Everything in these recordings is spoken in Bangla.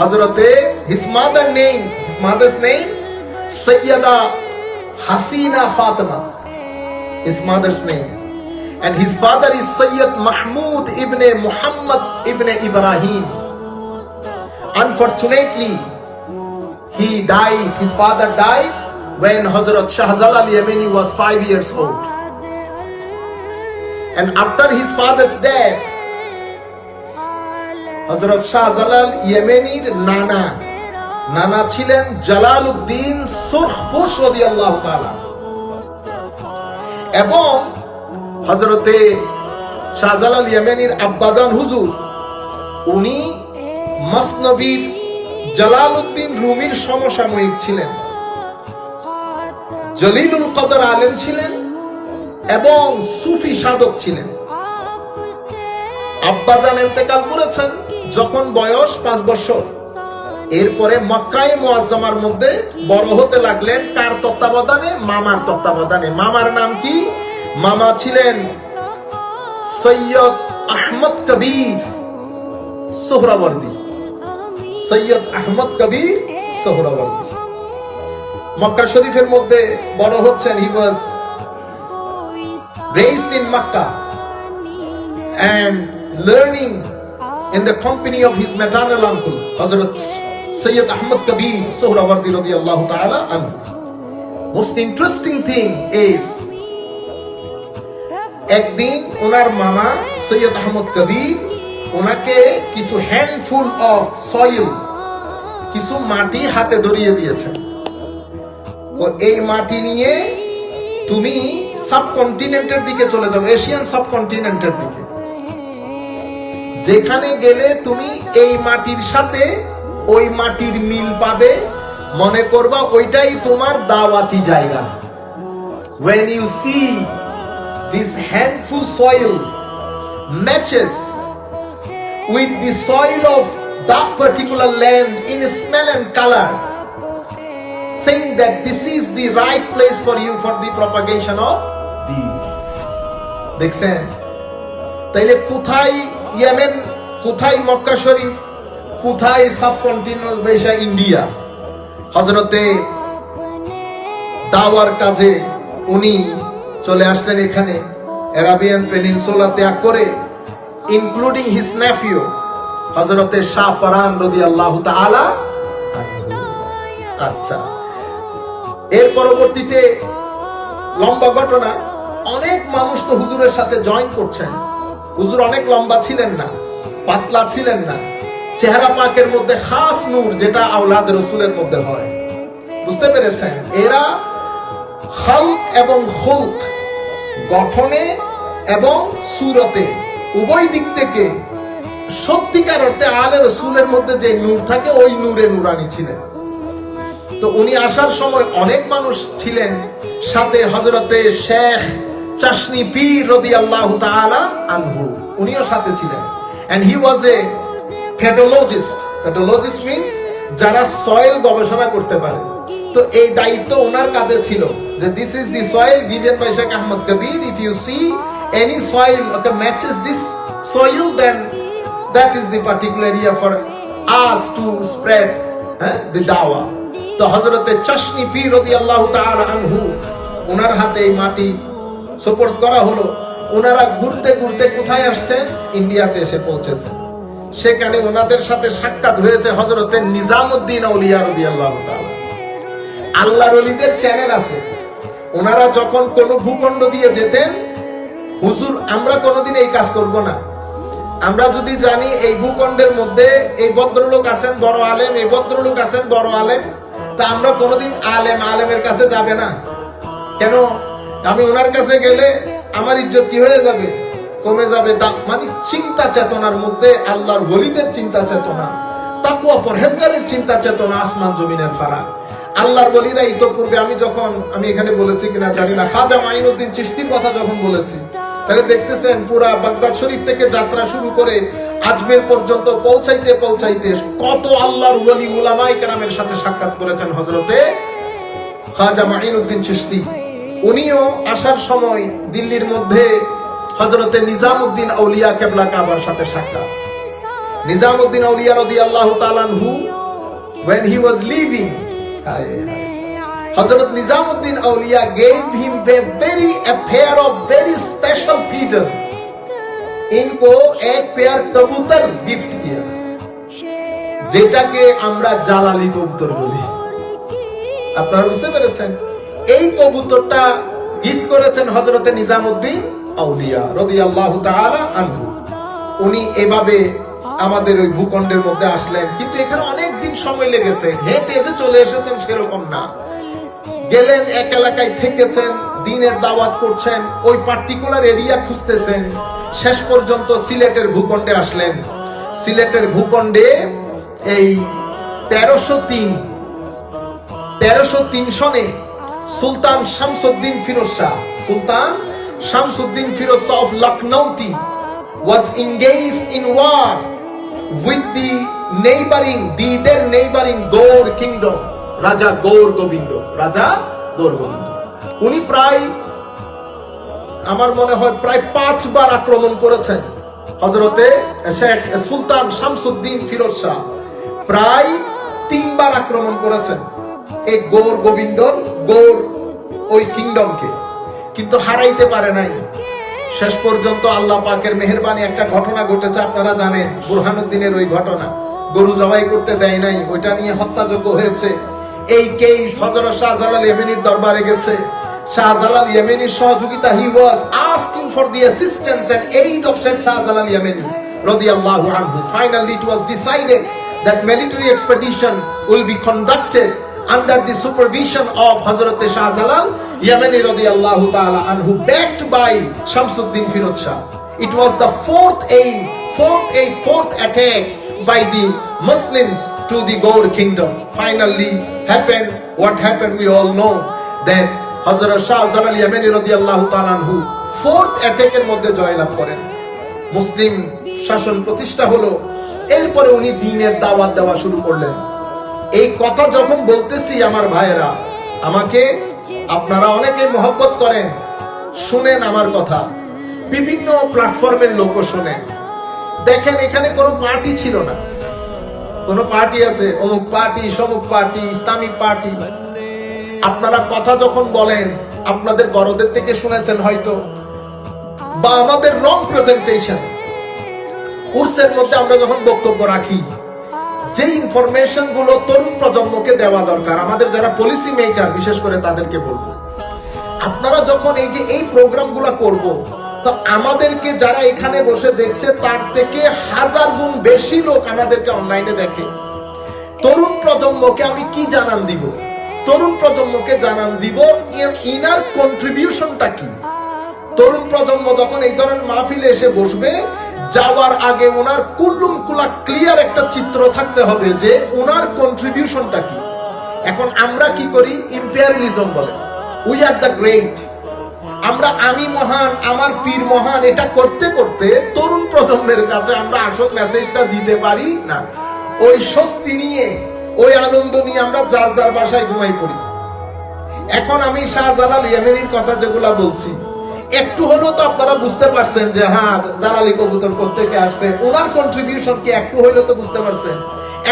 হযরতে his mother's name Sayyida Hasina Fatima, his mother's name, and his father is Sayyid Mahmud ibn Muhammad ibn Ibrahim. Unfortunately, his father died when Hazrat Shahjalal Yemeni was 5 years old. And after his father's death, Hazrat Shahjalal Yemeniর নানা ছিলেন জালালউদ্দিন সুরখপোশ রাদিয়াল্লাহু তাআলা, এবং হযরতে শাহজালাল ইয়েমেনির আব্বাজান হুজুর উনি মসনবীর জালালউদ্দিন রুমির সমসাময়িক ছিলেন, জলিলুল কদর আলেম ছিলেন এবং সুফি সাধক ছিলেন। আব্বাজান ইন্তেকাল করেছেন যখন বয়স 5 বছর। এরপরে মক্কায়ে মুআজ্জামার মধ্যে বড় হতে লাগলেন কার তত্ত্বাবধানে? মামার তত্ত্বাবধানে। মামার নাম কি? মামা ছিলেন সৈয়দ আহমদ কবির সোহরাওয়ার্দী। সৈয়দ আহমদ কবির সোহরাওয়ার্দী মক্কা শরীফের মধ্যে বড় হচ্ছেন। হি ওয়াজ raised in Makkah and learning in the company of his maternal uncle Hazrat Sayyid Ahmad Kabir Sohrawardi radiyallahu ta'ala anhu. Most interesting thing is, একদিন ওনার মামা সৈয়দ আহমদ কবির ওনাকে কিছু হ্যান্ডফুল অফ সয়েল, কিছু মাটি হাতে ধরিয়ে দিয়েছেন। তো এই মাটি নিয়ে তুমি সাবকন্টিনেন্টের দিকে চলে যাও, এশিয়ান সাবকন্টিনেন্টের দিকে। যেখানে গেলে তুমি এই মাটির সাথে ওই মাটির মিল পাবে, মনে করবা ওইটাই তোমার দাওয়াতি জায়গা। When you see this handful soil matches with the soil of that particular land in smell and color, think that this is the right place for you for the propagation of deen. দেখছেন তাইলে কোথায় ইয়েমেন, কোথায় মক্কা শরীফ, কোথায় সাবকন্টিনেন্টাল এশিয়া, ইন্ডিয়া। হযরতে দাওয়ার কাজে উনি চলে আসলেন এখানে আরাবিয়ান পেনিনসুলা ত্যাগ করে, ইনক্লুডিং হিজ নেফিউ হযরতে শাহ পরান রাদিয়াল্লাহু তাআলা। আচ্ছা, এর পরবর্তীতে লম্বা ঘটনা, অনেক মানুষ তো হুজুরের সাথে জয়েন করছেন। হুজুর অনেক লম্বা ছিলেন না, পাতলা ছিলেন না, চেহারা পাকের মধ্যে খাস নূর যেটা আওলাদ রাসূলের মধ্যে হয়, বুঝতে পেরেছেন? এরা খালক এবং খুলক, গঠনে এবং সুরতে উভয় দিক থেকে সত্যিকার অর্থে আলে রাসূলের মধ্যে যে নূর থাকে ওই নূরে নূরানি ছিলেন। তো উনি আসার সময় অনেক মানুষ ছিলেন, সাথে হযরতে শেখ চাশনি পীর রাদিয়াল্লাহু তাআলা আনহু উনিও সাথে ছিলেন। and he was a pedologist. Pedologist means যারা সয়েল গবেষণা করতে পারে। তো এই দায়িত্ব ওনার কাঁধে ছিল যে this is the soil given by Sheikh Ahmad Kabir. If you see any soil that matches this soil, then that is the particular area for us to spread the dawah. তো হযরতে চাশনি পীর রাদিয়াল্লাহু তাআলা আনহু ওনার হাতে এই মাটি সুপর্দ করা হলো। ওনারা ঘুরতে ঘুরতে কোথায় আসছেন? ইন্ডিয়াতে এসে পৌঁছেছেন। সেখানে ওনাদের সাথে সাক্ষাৎ হয়েছে হযরতে নিজামউদ্দিন আউলিয়া রাদিয়াল্লাহু তাআলা। আল্লাহর ওলিদের চ্যানেল আছে। ওনারা যখন কোন ভূখণ্ড দিয়ে যেতেন, হুজুর আমরা কোনোদিন এই কাজ করব না, আমরা যদি জানি এই ভূখণ্ডের মধ্যে এই ভদ্রলোক আছেন বড় আলেম, এই ভদ্রলোক আছেন বড় আলেম, তা আমরা কোনোদিন আলেমের কাছে যাবে না। কেন? আমি ওনার কাছে গেলে আমার ইজ্জত কি হয়ে যাবে? কমে যাবে। মানে চিন্তা চেতনার মধ্যে আল্লাহর ওলিদের চিন্তা চেতনা, তাকওয়া পরহেজগারের চিন্তা চেতনা আসমান জমিনের ফারাক। আল্লাহর ওলিরা ইতোপূর্বে আমি এখানে বলেছি কিনা জানি না, খাজা মাইনুদ্দিন চিশতির কথা যখন বলেছি, তাহলে দেখতেছেন পুরা বাগদাদ শরীফ থেকে যাত্রা শুরু করে আজমের পর্যন্ত পৌঁছাইতে পৌঁছাইতে কত আল্লাহর ওলি উলামায়ে কেরামের সাথে সাক্ষাৎ করেছেন হযরতে খাজা মাইনুদ্দিন চিশতি। উনিও আসার সময় দিল্লির মধ্যে হযরতে নিজামউদ্দিন আউলিয়া কেবলা কাবার সাথে সাক্ষাৎ। নিজামউদ্দিন আউলিয়া রাদিয়াল্লাহু তাআলা আনহু when he was leaving, Hazrat Nizamuddin Auliya gave him a pair of very special pigeon. इनको एक पेयर कबूतर गिफ्ट किया, যেটাকে আমরা জালালি কবুতর বলি। আপনারা বুঝতে পেরেছেন? এই কবুতরটা গিফট করেছেন হযরতে নিজামউদ্দিন আউলিয়া রাদিয়াল্লাহু তাআলা আনহু। উনি এভাবে আমাদের ওই ভূখণ্ডের মধ্যে আসলেন, কিন্তু এখানে অনেক দিন সময় লেগেছে। হেঁটে যে চলে এসেছেন সেরকম না, গেলেন এক এলাকায় থেকেছেন, দ্বীনের দাওয়াত করছেন, ওই পার্টিকুলার এরিয়া খুঁজতেছেন, শেষ পর্যন্ত সিলেটের ভূখণ্ডে আসলেন। সিলেটের ভূখণ্ডে এই 1303 সনে সুলতান Shamsuddin Firoz Shah of Lucknowti was engaged in war with the neighboring Gaur kingdom, রাজা গৌর গোবিন্দ। উনি প্রায়, আমার মনে হয় প্রায় 5 বার আক্রমণ করেছেন। হযরতে শেখ সুলতান শামসুদ্দিন ফিরোজ শাহ প্রায় 3 বার আক্রমণ করেছেন এই গৌর ওই কিংডমকে, কিন্তু হারাইতে পারে নাই। শেষ পর্যন্ত আল্লাহ পাকের মেহেরবানি একটা ঘটনা ঘটেছে, আপনারা জানেন, বুরহানুদ্দিনের ওই ঘটনা, গরু জবাই করতে দেয় নাই, ওইটা নিয়ে হত্যাযজ্ঞ হয়েছে। এই কেস হযরত শাহজালাল ইয়েমেনির দরবারে গেছে। শাহজালাল ইয়েমেনির সহযোগিতা, he was asking for the assistance and aid of Sheikh Shahjalal Yemeni radiyallahu anhu. Finally it was decided that military expedition will be conducted under the supervision of Hazrat Shahjalal Yemeni radiyallahu ta'ala anhu, backed by Shamsuddin Firuz Shah. It was the fourth attack by the Muslims to the Gaur kingdom. Finally what happened we all know, that Hazrat Shahjalal Yemeni radiyallahu ta'ala anhu fourth attack এর মধ্যে জয়লাভ করেন, মুসলিম শাসন প্রতিষ্ঠা হলো। এরপরে উনি দ্বীনের দাওয়াত দেওয়া শুরু করলেন। এই কথা যখন বলতেছি আমার ভাইয়েরা, আমাকে আপনারা অনেকে মহব্বত করেন, শুনেন আমার কথা, বিভিন্ন প্ল্যাটফর্মের লোকও শুনেন। দেখেন এখানে কোনো পার্টি ছিল না, কোনো পার্টি আছে, অমুক পার্টি, সমুক পার্টি, ইসলামিক পার্টি। আপনারা কথা যখন বলেন, আপনাদের বড়দের থেকে শুনেছেন হয়তো, বা আমাদের রং প্রেজেন্টেশন কোর্সের মধ্যে আমরা যখন বক্তব্য রাখি, যে ইনফরমেশন গুলো তরুণ প্রজন্মকে দেওয়া দরকার, আমাদের যারা পলিসি মেকার বিশেষ করে তাদেরকে বলবো, আপনারা যখন এই প্রোগ্রামগুলো করব, তো আমাদেরকে যারা এখানে বসে দেখছে তার থেকে 1000 গুণ বেশি লোক আমাদেরকে অনলাইনে দেখে। তরুণ প্রজন্মকে আমি কি জানান দিব? তরুণ প্রজন্মকে জানান দিব ইনার কন্ট্রিবিউশনটা কি। তরুণ প্রজন্ম যখন এই ধরনের মাহফিলে এসে বসবে, যাওয়ার আগে ওনার কুল্লুমকুলা ক্লিয়ার একটা চিত্র থাকতে হবে যে ওনার কন্ট্রিবিউশনটা কি। এখন আমরা কি করি? ইম্পেরিয়ালিজম বলে, উই আর দ্য গ্রেট, আমি মহান, আমার পীর মহান, এটা করতে করতে তরুণ প্রজন্মের কাছে আমরা আসল মেসেজটা দিতে পারি না। ওই স্বস্তি নিয়ে, ওই আনন্দ নিয়ে আমরা যার যার বাসায় ঘুমাই পড়ি। এখন আমি শাহজালাল ইয়েমেনির কথা যেগুলা বলছি, একটু হলেও তো আপনারা বুঝতে পারছেন যে হ্যাঁ, জালালি কবুতর কোত্থেকে আসছে, ওনার কন্ট্রিবিউশন কি একটু হইলেও তো বুঝতে পারছেন।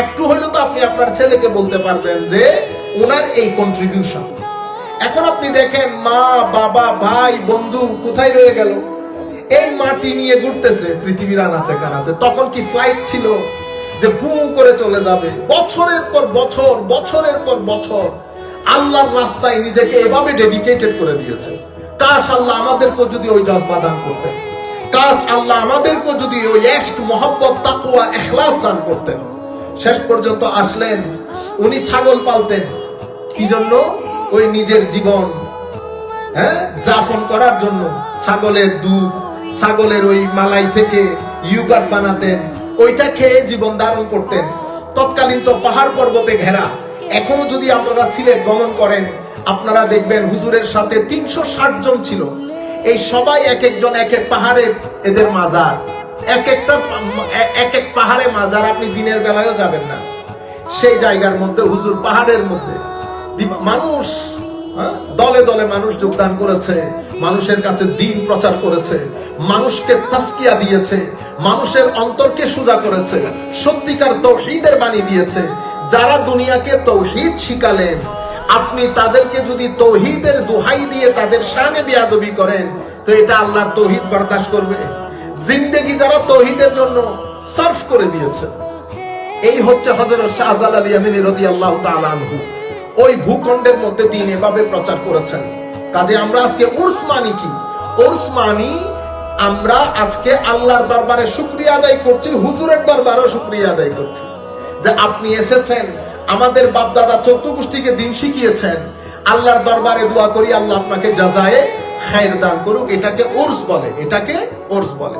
একটু হইলেও তো আপনি আপনার ছেলেকে বলতে পারবেন যে ওনার এই কন্ট্রিবিউশন। এখন আপনি দেখেন, মা, বাবা, ভাই, বন্ধু কোথায় রয়ে গেল? এই মাটি নিয়ে ঘুরতেছে পৃথিবীর আনাচে কানাচে। তখন কি ফ্লাইট ছিল যে বু করে চলে যাবে? বছরের পর বছর আল্লাহর রাস্তায় নিজেকে এভাবে ডেডিকেটেড করে দিয়েছে। কাশ আল্লাহ আমাদেরকে যদি ওই জজবা দান করতেন, কাশ আল্লাহ আমাদেরকে যদি ওই ইশক, মহব্বত, তাকওয়া, ইখলাস দান করতেন। শেষ পর্যন্ত আসলেন, উনি ছাগল পালতেন। কি জন্য? ওই নিজের জীবন যাপন করার জন্য। ছাগলের দুধ, ছাগলের ওই মালাই থেকে ইয়োগার্ট বানাতেন, ওইটা খেয়ে জীবন ধারণ করতেন। তৎকালীন তো পাহাড় পর্বতে ঘেরা। এখনো যদি আপনারা সিলেট গমন করেন, আপনারা দেখবেন হুজুরের সাথে 360 জন ছিল। এই সবাই এক একজন এক এক পাহাড়ে এদের মাজার, এক এক পাহাড়ে মাজার। আপনি দিনের বেলায়ও যাবেন না সেই জায়গার মধ্যে, হুজুর পাহাড়ের মধ্যে। মানুষ দলে দলে মানুষ যোগদান করেছে, মানুষের কাছে দ্বীন প্রচার করেছে, মানুষকে তাসকিয়া দিয়েছে, মানুষের অন্তরকে সোজা করেছে, সত্যিকার তৌহিদের বাণী দিয়েছে। যারা দুনিয়াকে তৌহিদ শিখালেন, আপনি তাদেরকে যদি তৌহিদের দোহাই দিয়ে তাদের শানে বেয়াদবি করেন, তো এটা আল্লাহর তৌহিদ বরদাস্ত করবে? জিন্দেগি যারা তৌহিদের জন্য সার্ভ করে দিয়েছে, এই হচ্ছে হযরত শাহজালাল ইয়ামানী রাদিয়াল্লাহু তাআলা আনহু। ওই ভূখণ্ডের মধ্যে দ্বীন এভাবে প্রচার করেছেন। কাজে আমরা আজকে উর্স মানি কি? উর্স মানি আমরা আজকে আল্লাহর দরবারে শুকরিয়া আদায় করছি, হুজুরের দরবারেও শুকরিয়া আদায় করছি যে আপনি এসেছেন, আমাদের বাপ দাদা 14 গোষ্ঠীকে দ্বীন শিখিয়েছেন। আল্লাহর দরবারে দোয়া করি আল্লাহ আপনাকে জাযায়ে খায়র দান করুক। এটাকে উর্স বলে, এটাকে উর্স বলে।